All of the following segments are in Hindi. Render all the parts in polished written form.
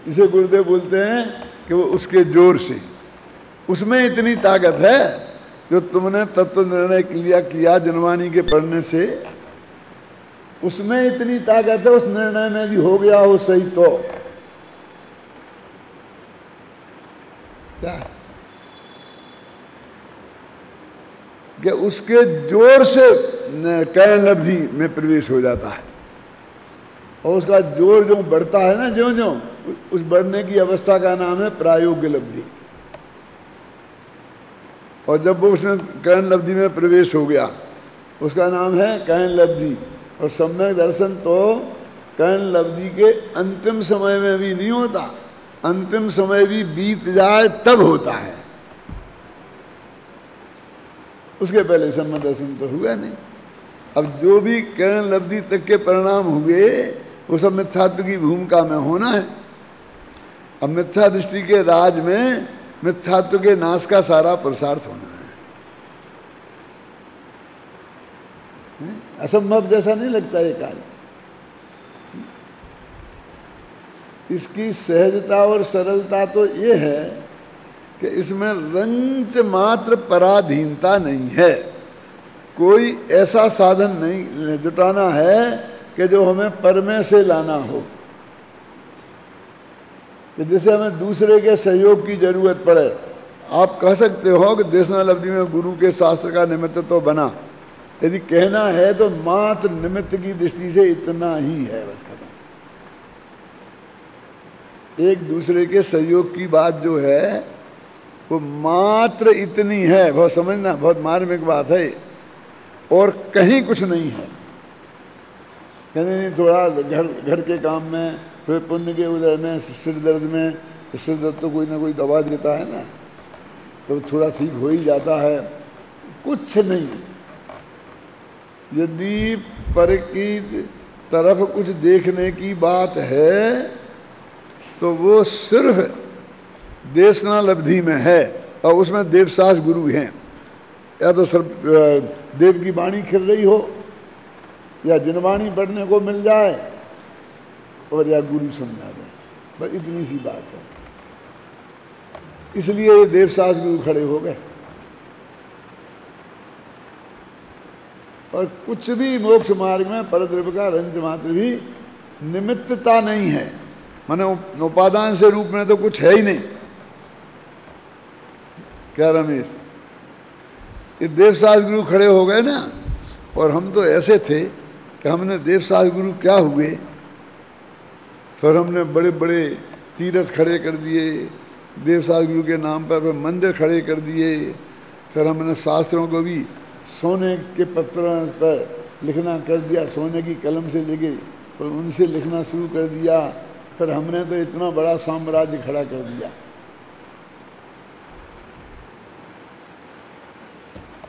इसे गुरुदेव बोलते हैं कि वो उसके जोर से, उसमें इतनी ताकत है जो तुमने तत्व निर्णय किया जनवाणी के पढ़ने से, उसमें इतनी ताकत है, उस निर्णय में भी हो गया हो सही तो क्या कि उसके जोर से कैन लब्धि में प्रवेश हो जाता है। और उसका जोर जो बढ़ता है ना, ज्यों ज्यों, उस बढ़ने की अवस्था का नाम है प्रायोग्य लब्धि। और जब वो उसमें कैन लब्धि में प्रवेश हो गया, उसका नाम है कैन लब्धि। और सम्यक दर्शन तो कैन लब्धि के अंतिम समय में भी नहीं होता, अंतिम समय भी बीत जाए तब होता है, उसके पहले सम्यक दर्शन तो हुआ नहीं। अब जो भी कैन लब्धि तक के परिणाम हुए वो सब मिथ्यात्व की भूमिका में होना है। अब मिथ्या दृष्टि के राज में मिथ्यात्व के नाश का सारा पुरुषार्थ होना है। असंभव जैसा नहीं लगता ये कार्य। इसकी सहजता और सरलता तो ये है कि इसमें रंच मात्र पराधीनता नहीं है। कोई ऐसा साधन नहीं जुटाना है कि जो हमें पर में से लाना हो, कि जिसे हमें दूसरे के सहयोग की जरूरत पड़े। आप कह सकते हो कि देशनालब्धि में गुरु के शास्त्र का निमित्त तो बना, यदि कहना है तो मात्र निमित्त की दृष्टि से इतना ही है, बस खत्म। एक दूसरे के सहयोग की बात जो है वो मात्र इतनी है, बहुत समझना, बहुत मार्मिक बात है, और कहीं कुछ नहीं है। कहने नहीं थोड़ा घर के काम में, फिर पुण्य के उदय में, सिर दर्द में, तो सिर दर्द तो कोई ना कोई दवा देता है ना, तो थोड़ा ठीक हो ही जाता है, कुछ नहीं। यदि पर की तरफ कुछ देखने की बात है तो वो सिर्फ देशनालब्धि में है, और उसमें देवसास गुरु हैं। या तो सब देव की वाणी खिल रही हो, या जिनवाणी पढ़ने को मिल जाए, और या गुरु समझा दे, बस इतनी सी बात है। इसलिए ये देवसास गुरु खड़े हो गए। और कुछ भी मोक्ष मार्ग में परद्रव्य का रंच मात्र भी निमित्तता नहीं है, माने उपादान से रूप में तो कुछ है ही नहीं। क्या रमेश, ये देवसास गुरु खड़े हो गए ना, और हम तो ऐसे थे कि हमने देवसास गुरु क्या हुए, फिर हमने बड़े बड़े तीर्थ खड़े कर दिए देवसास गुरु के नाम पर, मंदिर खड़े कर दिए, फिर हमने शास्त्रों को भी सोने के पत्रों पर लिखना कर दिया, सोने की कलम से लेके और उनसे लिखना शुरू कर दिया। फिर हमने तो इतना बड़ा साम्राज्य खड़ा कर दिया।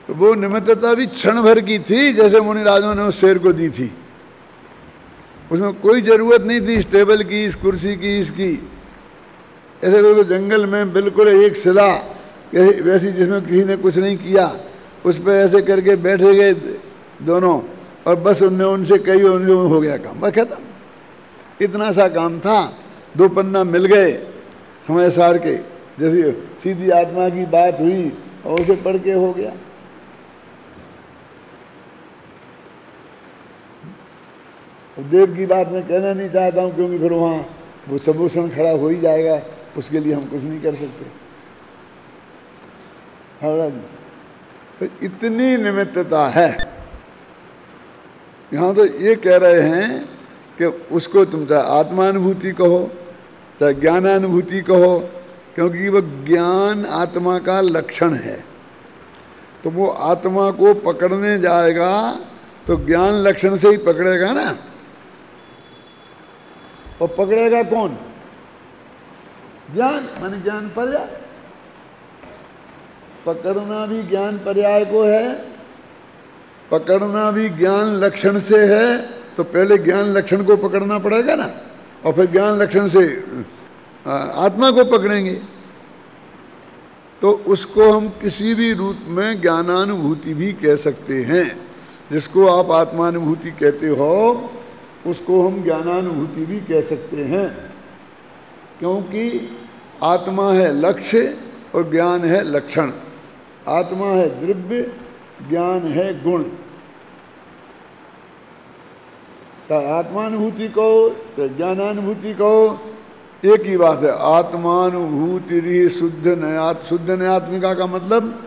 तो वो निमित्तता भी क्षण भर की थी, जैसे मुनिराजों ने उस शेर को दी थी। उसमें कोई जरूरत नहीं थी इस टेबल की, इस कुर्सी की, इसकी। ऐसे बिल्कुल जंगल में बिल्कुल एक शिला वैसी जिसमें किसी ने कुछ नहीं किया, उस पर ऐसे करके बैठे गए दोनों, और बस उनसे कही उनसे हो गया काम, बस खत्म। इतना सा काम था, 2 पन्ना मिल गए समय सार के, जैसे सीधी आत्मा की बात हुई और उसे पढ़ के हो गया। देव की बात मैं कहना नहीं चाहता हूँ, क्योंकि फिर वहाँ वो सबूषण खड़ा हो ही जाएगा, उसके लिए हम कुछ नहीं कर सकते। हाँ जी, तो इतनी निमित्तता है। यहाँ तो ये कह रहे हैं कि उसको तुम चाहे आत्मानुभूति कहो चाहे ज्ञानानुभूति कहो, क्योंकि वह ज्ञान आत्मा का लक्षण है। तो वो आत्मा को पकड़ने जाएगा तो ज्ञान लक्षण से ही पकड़ेगा ना। और पकड़ेगा कौन? ज्ञान, माने ज्ञान पर्याय। पकड़ना भी ज्ञान पर्याय को है, पकड़ना भी ज्ञान लक्षण से है। तो पहले ज्ञान लक्षण को पकड़ना पड़ेगा ना, और फिर ज्ञान लक्षण से आत्मा को पकड़ेंगे। तो उसको हम किसी भी रूप में ज्ञानानुभूति भी कह सकते हैं। जिसको आप आत्मानुभूति कहते हो उसको हम ज्ञानानुभूति भी कह सकते हैं। क्योंकि आत्मा है लक्ष्य और ज्ञान है लक्षण। आत्मा है द्रव्य, ज्ञान है गुण। तो आत्मानुभूति कहो तो ज्ञानानुभूति कहो, एक ही बात है। आत्मानुभूति री शुद्ध नयात, शुद्ध नयात्मिका का मतलब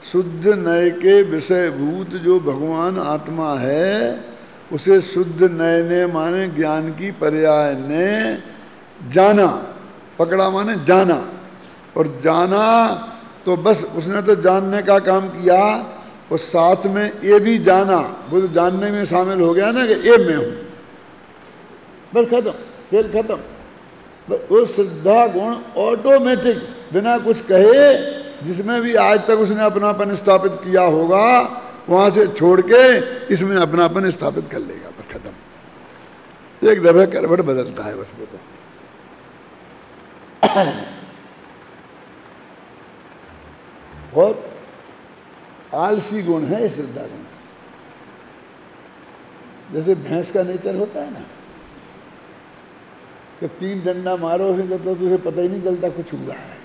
शुद्ध नय के विषयभूत जो भगवान आत्मा है, उसे शुद्ध नय ने माने ज्ञान की पर्याय ने जाना। पकड़ा माने जाना, और जाना तो बस उसने तो जानने का काम किया, और साथ में ये भी जाना, वो तो जानने में शामिल हो गया ना कि ये मैं हूं, बस खत्म, खेल खत्म। वो श्रद्धा गुण ऑटोमेटिक बिना कुछ कहे, जिसमें भी आज तक उसने अपनापन स्थापित किया होगा, वहां से छोड़ के इसमें अपनापन स्थापित कर लेगा, बस खत्म। एक दफे करवट बदलता है बस वो तो। बहुत आलसी गुण है ये श्रद्धा गुण। जैसे भैंस का नेचर होता है ना कि 3 डंडा मारोगे तो तुझे पता ही नहीं चलता कुछ हुआ है।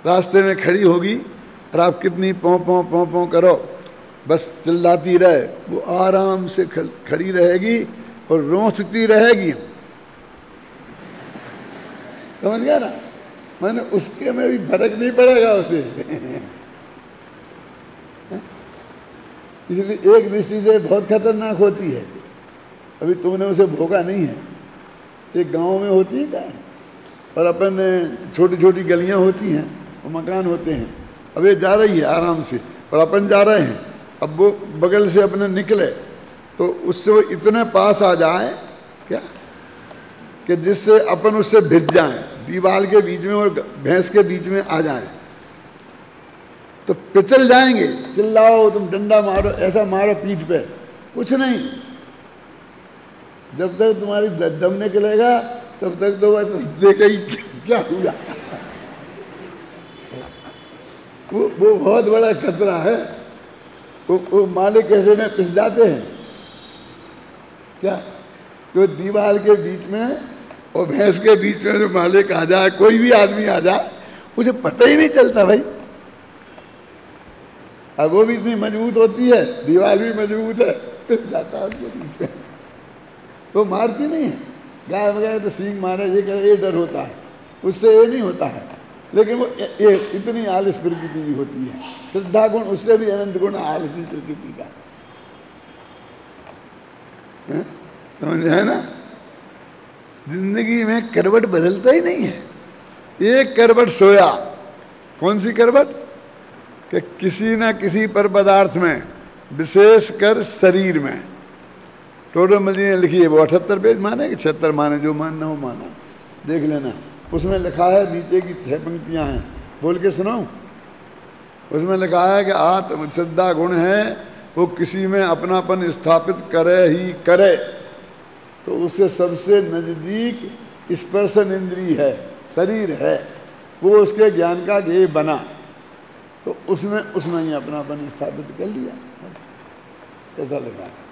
रास्ते में खड़ी होगी और आप कितनी पों पों पों पों करो, बस चिल्लाती रहे, वो आराम से खड़ी रहेगी और रोंसती रहेगी। समझ गया ना? मैंने उसके में भी फर्क नहीं पड़ेगा उसे। इसलिए एक दृष्टि से बहुत खतरनाक होती है। अभी तुमने उसे भोगा नहीं है। एक गांव में होती है क्या, और अपन छोटी छोटी गलियां होती हैं और मकान होते हैं। अब ये जा रही है आराम से और अपन जा रहे हैं। अब वो बगल से अपने निकले तो उससे वो इतने पास आ जाए क्या कि जिससे अपन उससे भिज जाएं, दीवार के बीच में और भैंस के बीच में आ जाएं, तो पिचल जाएंगे। चिल्लाओ, तुम डंडा मारो, ऐसा मारो पीठ पे, कुछ नहीं। जब तक तुम्हारी दम निकलेगा तब तक तो बस देखे ही क्या हुआ। वो बहुत बड़ा खतरा है। वो मालिक कैसे में पिस जाते हैं क्या, तो दीवार के बीच में और भैंस के बीच में जो मालिक आ जाए, कोई भी आदमी आ जाए, उसे पता ही नहीं चलता भाई। अब वो भी इतनी मजबूत होती है, दीवार भी मजबूत है, पिस जाता है उसके बीच में। वो मारती नहीं है। गाय वगैरह तो सींग मारे, ये डर होता है, उससे ये नहीं होता है। लेकिन वो ये इतनी आलस प्रकृति भी होती है। श्रद्धा गुण उससे भी अनंत गुण आलसी प्रकृति का, समझ है ना? जिंदगी में करवट बदलता ही नहीं है। एक करवट सोया, कौन सी करवट? कि किसी ना किसी पर पदार्थ में, विशेषकर शरीर में। टोडरमल जी ने लिखी है, वो 78 पेज माने कि 76 माने, जो मानना हो माना, देख लेना। उसमें लिखा है, नीचे की 6 पंक्तियां हैं, बोल के सुनाऊं। उसमें लिखा है कि आत्म श्रद्धा गुण है, वो किसी में अपनापन स्थापित करे ही करे, तो उससे सबसे नजदीक स्पर्शन इंद्रिय है, शरीर है, वो उसके ज्ञान का ध्येय बना, तो उसमें ही अपनापन स्थापित कर लिया। ऐसा लिखा है।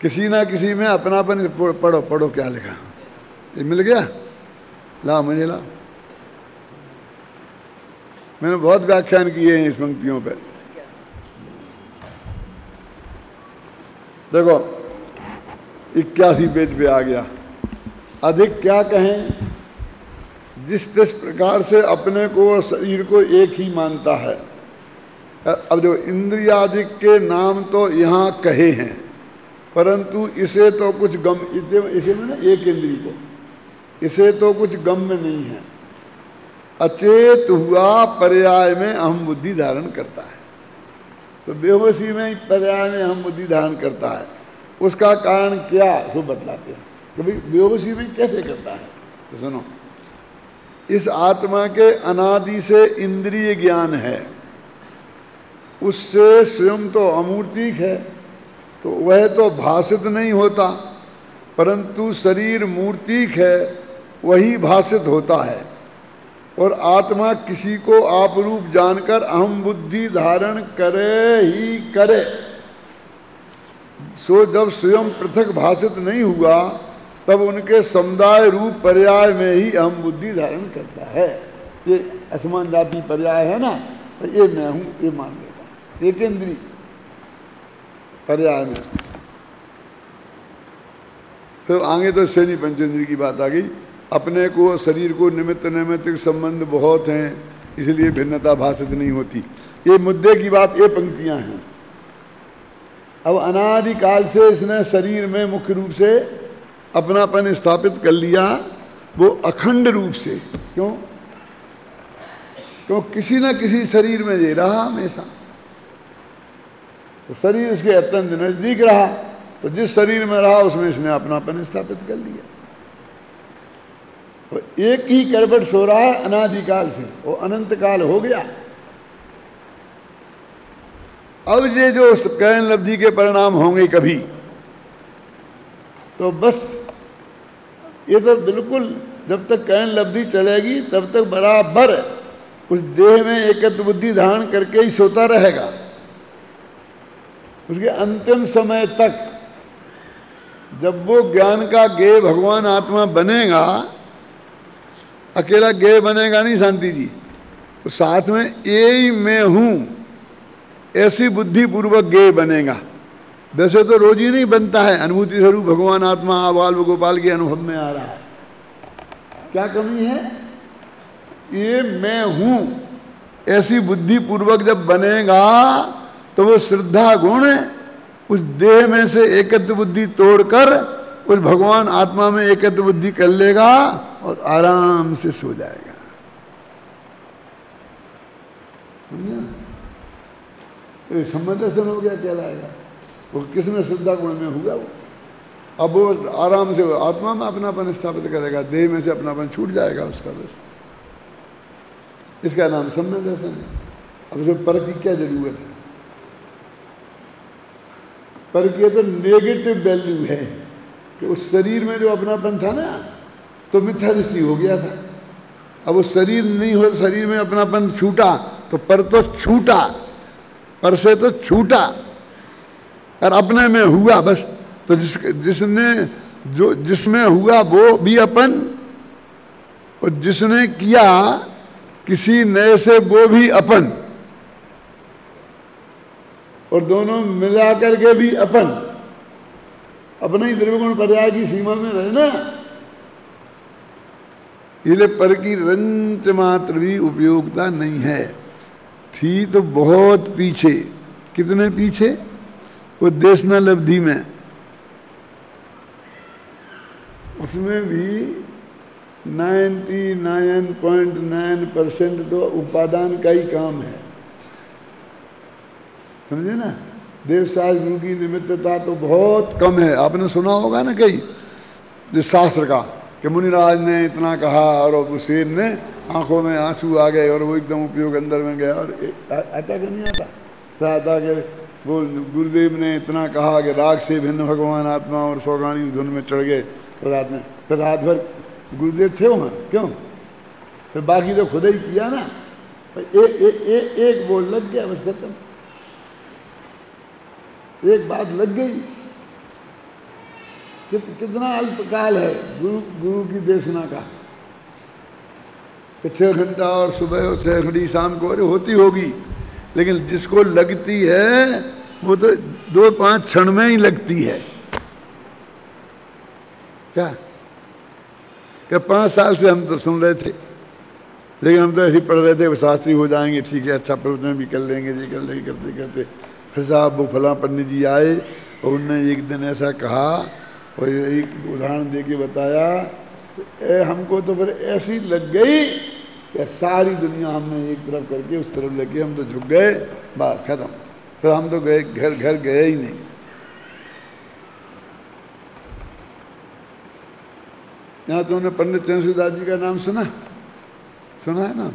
किसी ना किसी में अपनापन, पढ़ो पढ़ो क्या लिखा, ये मिल गया? ला मुझे ला। मैंने बहुत व्याख्यान किए हैं इस पंक्तियों पर। देखो 81 पेज पे आ गया। अधिक क्या कहें, जिस प्रकार से अपने को और शरीर को एक ही मानता है। अब देखो, इंद्रियादि के नाम तो यहाँ कहे हैं, परंतु इसे तो कुछ गम, इसे में ना एक इंद्रिय को, इसे तो कुछ गम्य नहीं है। अचेत हुआ पर्याय में अहम बुद्धि धारण करता है। तो बेहोशी में पर्याय में अहम बुद्धि धारण करता है। उसका कारण क्या, वो बतलाते हैं कि भाई बेहोशी में कैसे करता है। तो सुनो, इस आत्मा के अनादि से इंद्रिय ज्ञान है, उससे स्वयं तो अमूर्तिक है, तो वह तो भाषित नहीं होता, परंतु शरीर मूर्तिक है, वही भाषित होता है। और आत्मा किसी को आप रूप जानकर अहम बुद्धि धारण करे ही करे। सो जब स्वयं पृथक भाषित नहीं हुआ तब उनके समुदाय रूप पर्याय में ही अहम बुद्धि धारण करता है। ये असमान जाति पर्याय है ना, तो ये मैं हूं ये मान लेगा एकेंद्रीय पर्याय में। फिर आगे तो शनि पंचेंद्रीय की बात आ गई। अपने को शरीर को निमित्त नैमित्तिक संबंध बहुत हैं, इसलिए भिन्नता भाषित नहीं होती। ये मुद्दे की बात, ये पंक्तियां हैं। अब अनादिकाल से इसने शरीर में मुख्य रूप से अपनापन स्थापित कर लिया, वो अखंड रूप से। क्यों? क्यों किसी न किसी शरीर में ये रहा हमेशा, तो शरीर इसके अत्यंत नजदीक रहा, तो जिस शरीर में रहा उसमें इसने अपनापन स्थापित कर लिया। तो एक ही करवट सो रहा है अनादिकाल से, वो अनंत काल हो गया। अब ये जो कैन लब्धि के परिणाम होंगे कभी, तो बस ये तो बिल्कुल जब तक कैन लब्धि चलेगी तब तक बराबर उस देह में एकत्व बुद्धि धारण करके ही सोता रहेगा। उसके अंतिम समय तक जब वो ज्ञान का गेय भगवान आत्मा बनेगा, अकेला गेय बनेगा नहीं शांति जी, तो साथ में यही मैं हूं ऐसी बुद्धि पूर्वक गेय बनेगा। वैसे तो रोज ही नहीं बनता है, अनुभूति स्वरूप भगवान आत्मा बाल गोपाल के अनुभव में आ रहा है। क्या कमी है? ये मैं हूं ऐसी बुद्धि पूर्वक जब बनेगा तो वो श्रद्धा गुण उस देह में से एकत्व बुद्धि तोड़कर उस भगवान आत्मा में एकत्व बुद्धि कर लेगा और आराम से सो जाएगा। सम्मत दर्शन हो गया, कहलाएगा। वो किसमें श्रद्धा गुण में होगा वो। अब वो आराम से आत्मा में अपनापन स्थापित करेगा, देह में से अपनापन छूट जाएगा उसका। बस इसका नाम सम्यक दर्शन है। अब उसे पर की क्या जरूरत है? पर की तो नेगेटिव वैल्यू है कि उस शरीर में जो अपनापन था ना, तो मिथ्या दृष्टि हो गया था। अब वो शरीर नहीं हो, शरीर में अपनापन छूटा तो पर तो छूटा, पर से तो छूटा और अपने में हुआ बस। तो जिसमें हुआ वो भी अपन, और जिसने किया किसी नए से वो भी अपन, और दोनों मिला करके भी अपन। अपने ही द्रव्यगुण पर्याय की सीमा में रहे ना, इसलिए पर की रंच मात्र भी उपयोगिता नहीं है। थी तो बहुत पीछे। कितने पीछे? वो देशना लब्धि में, उसमें भी 99.9% तो उपादान का ही काम है, समझे ना। देवशास्त्र गुरु की निमित्तता तो बहुत कम है। आपने सुना होगा ना कहीं जो शास्त्र का कि मुनिराज ने इतना कहा और उस शेर ने आंखों में आंसू आ गए और वो एकदम उपयोग अंदर में गया। और आता कि नहीं आता? तो आता कि वो गुरुदेव ने इतना कहा कि राग से भिन्न भगवान आत्मा, और सौगानी धुन में चढ़ गए। तो रात में फिर रात भर गुरुदेव थे वहाँ, क्यों? फिर बाकी तो खुद ही किया ना। एक बोल लग गया, बस खत्म। एक बात लग गई। कितना अल्पकाल है गुरु की देशना का। 6 घंटा और सुबह और 6 घंटी शाम को अरे होती होगी, लेकिन जिसको लगती है वो तो 2-5 क्षण में ही लगती है। क्या 5 साल से हम तो सुन रहे थे, लेकिन हम तो ऐसे ही पढ़ रहे थे शास्त्री हो जाएंगे, ठीक है, अच्छा प्रवचन भी कर लेंगे, जी कर लेंगे, करते करते फिर साहब वो फलां पंडित जी आए और उनने एक दिन ऐसा कहा और एक उदाहरण दे के बताया, तो हमको तो फिर ऐसी लग गई कि सारी दुनिया हमने एक तरफ करके उस तरफ लेके हम तो झुक गए, बस खत्म। फिर हम तो गए घर गए ही नहीं। यहाँ तुमने पंडित चंद्रशेखर जी का नाम सुना है ना?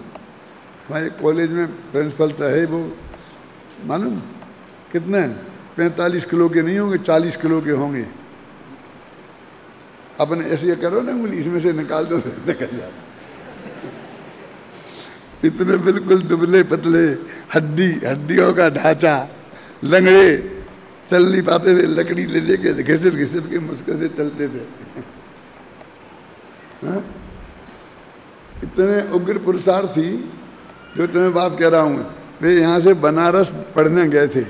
हमारे कॉलेज में प्रिंसिपल तो है वो, मालूम कितने 45 किलो के नहीं होंगे, 40 किलो के होंगे। अपने ऐसे करो ना उंगली, इसमें से निकाल दो, निकल जाता। इतने बिल्कुल दुबले पतले, हड्डियों का ढांचा, लंगड़े, चल नहीं पाते थे, लकड़ी ले लेके घिसट घिसट के मुश्किल से चलते थे। हाँ? इतने उग्र पुरुषार्थी जो तुम्हें बात कह रहा हूँ, वे यहाँ से बनारस पढ़ने गए थे।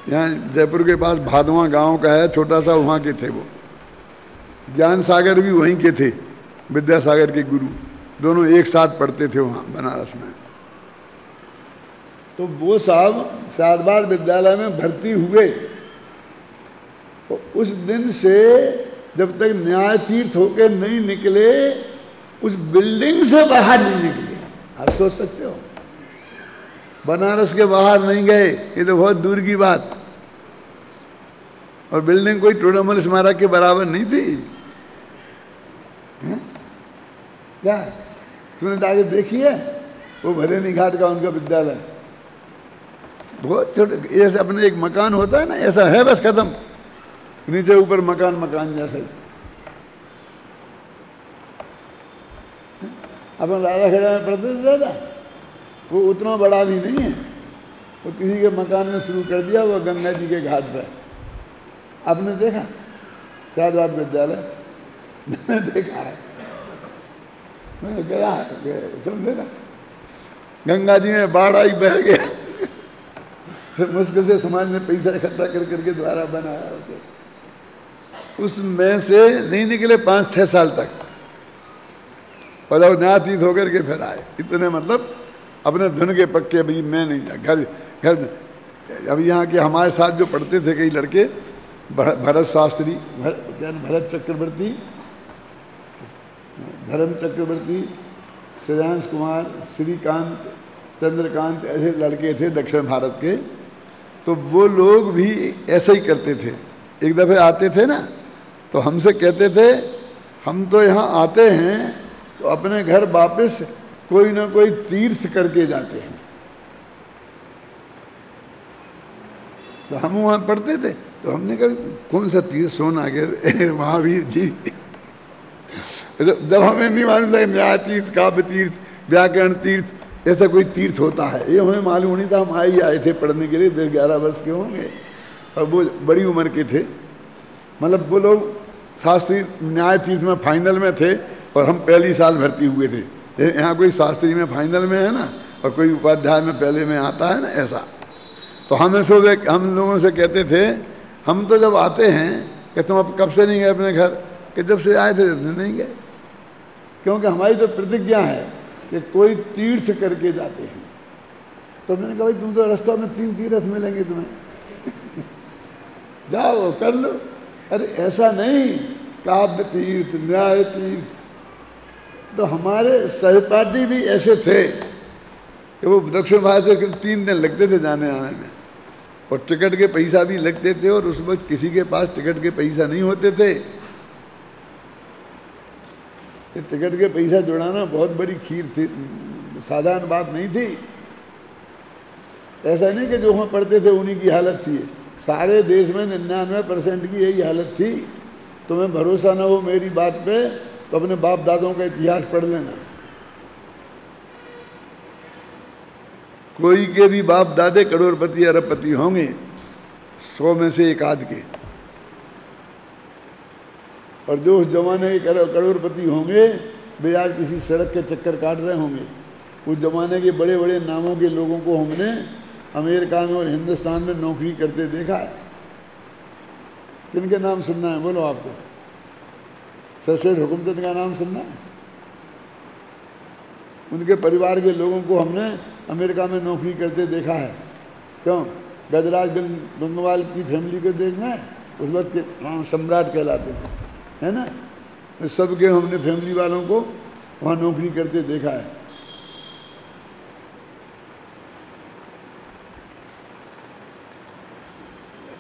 यहाँ जयपुर के पास भादवा गांव का है छोटा सा, वहाँ के थे वो। ज्ञान सागर भी वहीं के थे, विद्यासागर के गुरु, दोनों एक साथ पढ़ते थे वहाँ बनारस में। तो वो साहब शारदाबाद विद्यालय में भर्ती हुए, तो उस दिन से जब तक न्याय तीर्थ होके नहीं निकले, उस बिल्डिंग से बाहर नहीं निकले। आप सोच सकते हो, बनारस के बाहर नहीं गए, ये तो बहुत दूर की बात। और बिल्डिंग कोई टोडामल स्मारक के बराबर नहीं थी। है? क्या तुमने तो आगे देखी है वो भरेनी घाट का उनका विद्यालय, बहुत छोटे, ऐसे अपने एक मकान होता है ना, ऐसा है बस, खत्म, नीचे ऊपर मकान, मकान जैसा ही। अपन राजा खेड़ा में पढ़ते थे दादा, वो उतना बड़ा भी नहीं है, वो किसी के मकान में शुरू कर दिया, वो गंगा जी के घाट पर। आपने देखा शारदाबाद विद्यालय? मैंने देखा है, मैंने गया है, समझे ना, गंगा जी में बाढ़ आई, बह गया, फिर मुश्किल से समाज ने पैसा इकट्ठा कर करके द्वारा बनाया उसे। उसमें से नहीं निकले 5-6 साल तक, और अब न्यायाधीश होकर के फिर आए। इतने मतलब अपने धुन के पक्के, भाई मैं नहीं, घर अब यहाँ के हमारे साथ जो पढ़ते थे कई लड़के, भरत शास्त्री, भरत चक्रवर्ती, धर्म चक्रवर्ती, श्रेयांश कुमार, श्रीकांत, चंद्रकांत, ऐसे लड़के थे दक्षिण भारत के। तो वो लोग भी ऐसे ही करते थे। एक दफ़े आते थे ना, तो हमसे कहते थे, हम तो यहाँ आते हैं तो अपने घर वापस कोई ना कोई तीर्थ करके जाते हैं। तो हम वहाँ पढ़ते थे, तो हमने कहा कौन सा तीर्थ, सोनागिर, महावीर जी। जब हमें नहीं मालूम था न्याय तीर्थ, काव्य तीर्थ, व्याकरण तीर्थ, ऐसा कोई तीर्थ होता है, ये हमें मालूम नहीं था। हम आए थे पढ़ने के लिए, 10-11 वर्ष के होंगे, और वो बड़ी उम्र के थे। मतलब वो लोग शास्त्री न्याय तीर्थ में फाइनल में थे, और हम पहली साल भर्ती हुए थे। यहाँ कोई शास्त्री में फाइनल में है ना, और कोई उपाध्याय में पहले में आता है ना, ऐसा। तो हम लोगों से कहते थे, हम तो जब आते हैं कि तुम अब कब से नहीं गए अपने घर, कि जब से आए थे तब से नहीं गए, क्योंकि हमारी तो प्रतिज्ञा है कि कोई तीर्थ करके जाते हैं। तो मैंने कहा भाई तुम तो रास्ता में 3 तीर्थ मिलेंगे तुम्हें, जाओ कर लो। अरे ऐसा नहीं, काव्य तीर्थ, न्याय तीर्थ। तो हमारे सहपाठी भी ऐसे थे कि वो दक्षिण भारत से 3 दिन लगते थे जाने आने में, और टिकट के पैसा भी लगते थे, और उस वक्त किसी के पास टिकट के पैसा नहीं होते थे। टिकट के पैसा जुड़ाना बहुत बड़ी खीर थी, साधारण बात नहीं थी। ऐसा नहीं कि जो वहाँ पढ़ते थे उन्हीं की हालत थी, सारे देश में 99% की यही हालत थी। तुम्हें भरोसा ना हो मेरी बात पे, तो अपने बाप दादों का इतिहास पढ़ लेना। कोई के भी बाप दादे करोड़पति अरबपति होंगे, 100 में से 1 आध के, और जो उस जमाने के करोड़पति होंगे वे आज किसी सड़क के चक्कर काट रहे होंगे। उस जमाने के बड़े बड़े नामों के लोगों को हमने अमेरिका में और हिंदुस्तान में नौकरी करते देखा है। किनके नाम सुनना है बोलो आपको? सर सैयद हुकुमचंद का नाम सुनना है? उनके परिवार के लोगों को हमने अमेरिका में नौकरी करते देखा है। क्यों? गजराज गंगवाल की फैमिली को देखना है, उस वक्त के सम्राट कहलाते थे, है ना। सबके हमने फैमिली वालों को वहाँ नौकरी करते देखा है।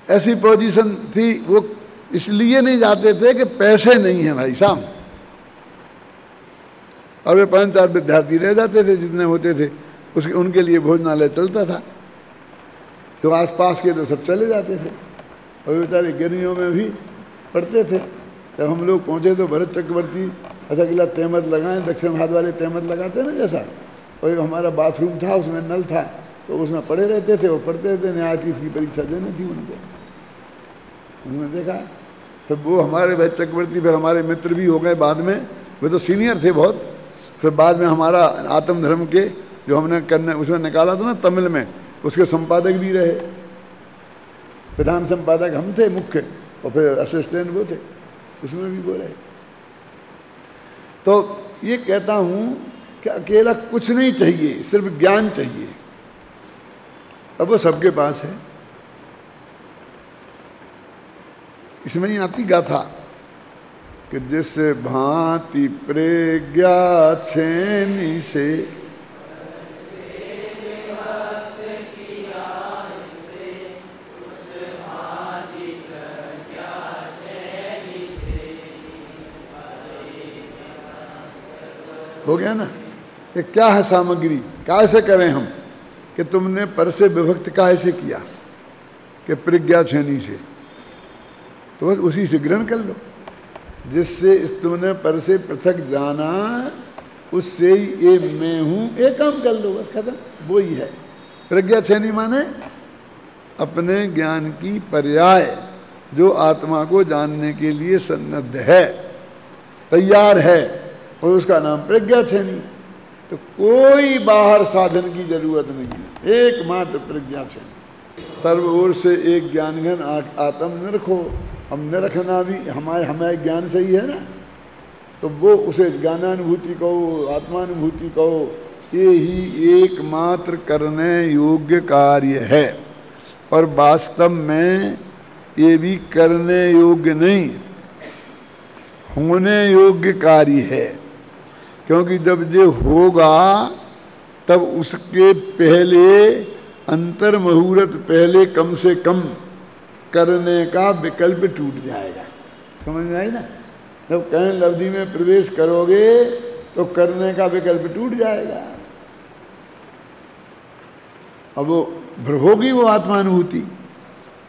ऐसी पोजीशन थी, वो इसलिए नहीं जाते थे कि पैसे नहीं हैं भाई साहब, और वे 5-4 विद्यार्थी रह जाते थे जितने होते थे, उसके उनके लिए भोजनालय चलता था। तो आसपास के तो सब चले जाते थे, और बेचारे गर्मियों में भी पढ़ते थे। जब हम लोग पहुँचे तो भरत चक्रवर्ती ऐसा किला तहमत लगाएं, दक्षिण भारत वाले तहमत लगाते हैं ना जैसा, और एक हमारा बाथरूम था, उसमें नल था, तो उसमें पढ़े रहते थे। वो पढ़ते थे, न्यायाधीश की परीक्षा देनी थी उनको। उन्होंने देखा। फिर वो हमारे भाई चक्रवर्ती फिर हमारे मित्र भी हो गए बाद में, वे तो सीनियर थे बहुत। फिर बाद में हमारा आत्म धर्म के जो हमने करने उसमें निकाला था ना तमिल में, उसके संपादक भी रहे। प्रधान संपादक हम थे मुख्य, और फिर असिस्टेंट वो थे, उसमें भी वो रहे। तो ये कहता हूं कि अकेला कुछ नहीं चाहिए, सिर्फ ज्ञान चाहिए। अब वो सबके पास है। इसमें ही आती गाथा कि जिस भांति प्रज्ञा छेनी से हो गया ना। ये क्या है सामग्री, कैसे करें हम कि तुमने पर से विभक्त कैसे किया कि प्रज्ञा छेनी से, तो बस उसी से ग्रहण कर लो। जिससे तुमने पर से पृथक जाना, उससे ही ये मैं हूं, एक काम कर लो, बस खत्म। वो ही है प्रज्ञा छेनी, माने अपने ज्ञान की पर्याय, जो आत्मा को जानने के लिए सन्नद्ध है, तैयार है, और उसका नाम प्रज्ञा छेनी। तो कोई बाहर साधन की जरूरत नहीं है, एकमात्र प्रज्ञा छेनी। सर्व ओर से एक ज्ञान घन आत्म न रखो। हम न रखना भी हमारे ज्ञान से ही है ना, तो वो उसे ज्ञानानुभूति कहो, आत्मानुभूति कहो, ये ही एकमात्र करने योग्य कार्य है। और वास्तव में ये भी करने योग्य नहीं, होने योग्य कार्य है। क्योंकि जब ये होगा तब उसके पहले, अंतर मुहूर्त पहले कम से कम करने का विकल्प टूट जाएगा। समझ में आई ना। जब कहीं लब्धि में प्रवेश करोगे तो करने का विकल्प टूट जाएगा। अब वो होगी वो आत्मानुभूति,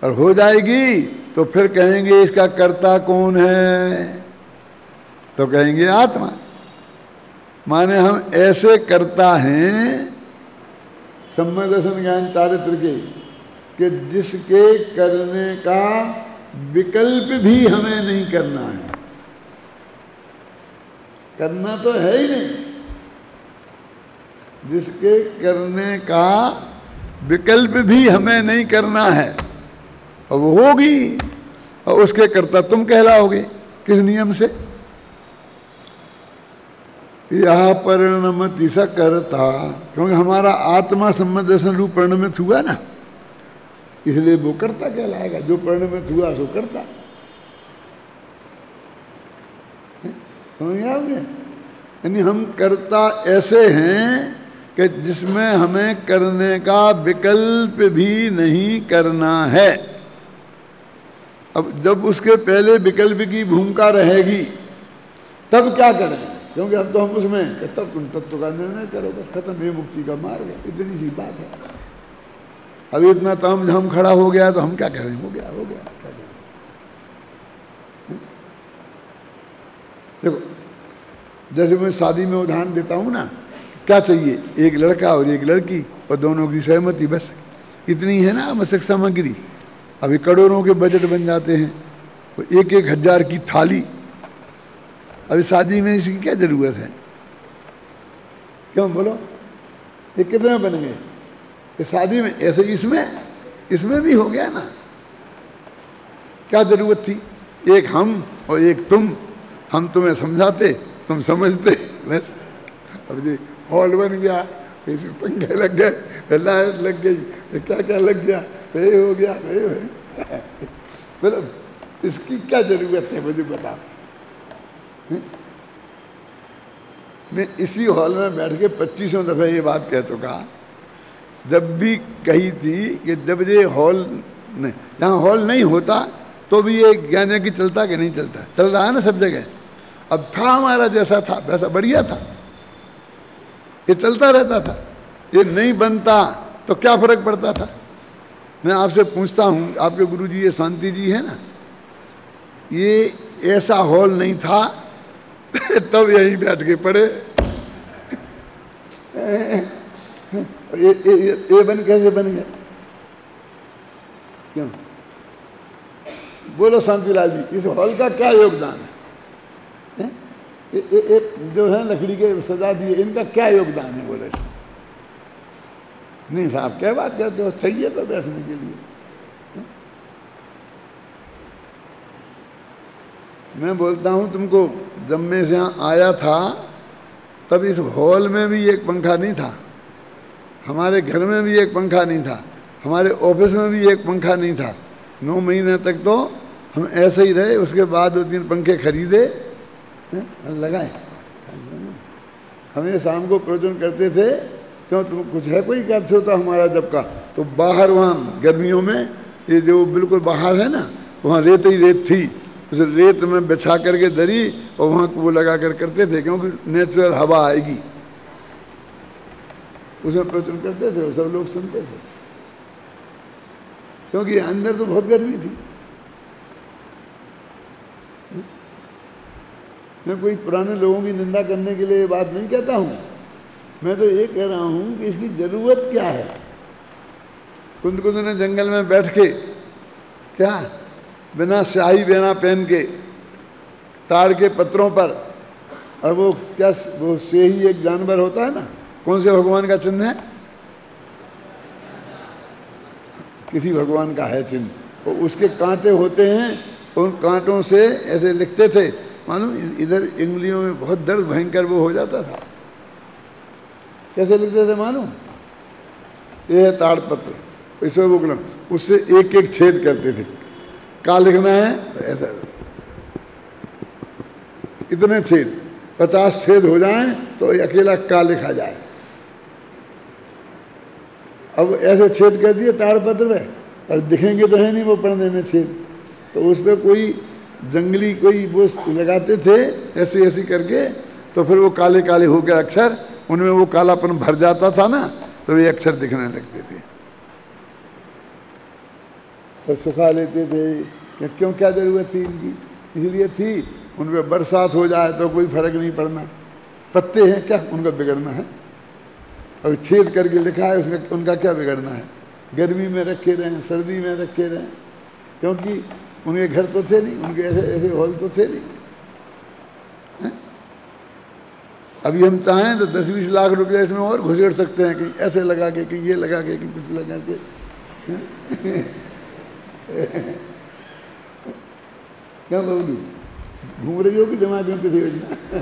और हो जाएगी तो फिर कहेंगे इसका कर्ता कौन है, तो कहेंगे आत्मा। माने हम ऐसे करता हैं सम्यक दर्शन ज्ञान चारित्र के, कि जिसके करने का विकल्प भी हमें नहीं करना है। करना तो है ही नहीं, जिसके करने का विकल्प भी हमें नहीं करना है, और वो होगी, और उसके कर्ता तुम कहलाओगे। किस नियम से? यह परिणमति सा करता, क्योंकि हमारा आत्मा सम्यक दर्शन रूप परिणमित हुआ ना, इसलिए वो कर्ता कहलाएगा। जो परिणमित हुआ सो कर्ता। समझ गए आपने? यानी हम कर्ता ऐसे हैं कि जिसमें हमें करने का विकल्प भी नहीं करना है। अब जब उसके पहले विकल्प की भूमिका रहेगी तब क्या करें? क्योंकि अब तो हम उसमें तब तुम तत्व का निर्णय करो, बस खत्म, ये मुक्ति का मार्ग है। इतनी सी बात है। अभी इतना ताम झाम खड़ा हो गया तो हम क्या करें? हो गया क्या करें? देखो, जैसे मैं शादी में उदाहरण देता हूं ना, क्या चाहिए? एक लड़का और एक लड़की, और दोनों की सहमति, बस इतनी है ना आवश्यक सामग्री। अभी करोड़ों के बजट बन जाते हैं, तो 1,000 की थाली। अभी शादी में इसकी क्या जरूरत है? क्यों बोलो? ये कितने बन गए? ये शादी में ऐसे, इसमें भी हो गया ना। क्या जरूरत थी? एक हम और एक तुम। हम तुम्हें समझाते, तुम समझते, बस। अब ये हॉल बन गया, इसमें पंखे लग गए, लाइट लग गई, क्या क्या लग गया, ये हो गया, ये हो गया। बोलो इसकी क्या जरूरत है? मुझे बताओ। मैं इसी हॉल में बैठ के 2500 दफे ये बात कह चुका, जब भी कही थी कि जब ये हॉल नहीं, जहाँ हॉल नहीं होता तो भी ये ज्ञान यज्ञ चलता कि नहीं चलता? चल रहा है ना सब जगह। अब था हमारा जैसा था वैसा बढ़िया था, ये चलता रहता था। ये नहीं बनता तो क्या फर्क पड़ता था? मैं आपसे पूछता हूँ, आपके गुरु जी ये शांति जी है ना, ये ऐसा हॉल नहीं था तब यही बैठ के पड़े। ये बन कैसे बन गया? क्यों? बोलो शांतिलाल जी, इस हॉल का क्या योगदान है? जो है लकड़ी के सजा दिए, इनका क्या योगदान है? बोले नहीं साहब, क्या बात करते हो, चाहिए तो बैठने के लिए। मैं बोलता हूं तुमको, जब मैं यहाँ आया था तब इस हॉल में भी एक पंखा नहीं था, हमारे घर में भी एक पंखा नहीं था, हमारे ऑफिस में भी एक पंखा नहीं था। 9 महीने तक तो हम ऐसे ही रहे। उसके बाद 2-3 पंखे खरीदे, लगाए। हमें शाम को प्रवचन करते थे, क्यों तुम कुछ है कोई क्या होता हमारा जब का, तो बाहर वहाँ गर्मियों में ये जो बिल्कुल बाहर है ना, वहाँ रेत ही रेत थी, उस रेत में बिछा करके दरी और वहाँ वो लगा कर करते थे, क्योंकि नेचुरल हवा आएगी, उसमें प्रवचन करते थे, सब लोग सुनते थे, क्योंकि अंदर तो बहुत गर्मी थी। मैं कोई पुराने लोगों की निंदा करने के लिए ये बात नहीं कहता हूँ, मैं तो ये कह रहा हूँ कि इसकी जरूरत क्या है। कुंद ने जंगल में बैठ के क्या बिना स्याही बेना पहन के ताड़ के पत्रों पर, और वो क्या, वो सेही एक जानवर होता है ना, कौन से भगवान का चिन्ह है? किसी भगवान का है चिन्ह, तो उसके कांटे होते हैं, उन कांटों से ऐसे लिखते थे, मालूम इधर उंगलियों में बहुत दर्द भयंकर वो हो जाता था। कैसे लिखते थे मालूम? ये है ताड़पत्र, इसमें वो कलम, उससे एक एक छेद करते थे। क्या लिखना है तो ऐसा, इतने छेद, 50 छेद हो जाएं तो अकेला का लिखा जाए। अब ऐसे छेद कर दिए ताड़पत्र में, अब दिखेंगे तो है नहीं वो पढ़ने में छेद, तो उस पर कोई जंगली कोई वो लगाते थे ऐसे ऐसे करके, तो फिर वो काले काले हो गए अक्षर, उनमें वो कालापन भर जाता था ना, तो ये अक्षर दिखने लगते थे, तो सुखा लेते थे। कि क्यों, क्या जरूरत थी इनकी? इसलिए थी उन पर बरसात हो जाए तो कोई फर्क नहीं पड़ना, पत्ते हैं क्या उनका बिगड़ना है, और छेद करके लिखा है उसमें, उनका क्या बिगड़ना है? गर्मी में रखे रहें, सर्दी में रखे रहें, क्योंकि उनके घर तो थे नहीं, उनके ऐसे ऐसे हॉल तो थे नहीं। अभी हम चाहें तो 10-20 लाख रुपया इसमें और घुसेड़ सकते हैं, कि ऐसे लगा के, कि ये लगा के, कि कुछ लगा के। क्या बबलू, घूम रही हो कि दिमाग में किसी योजना?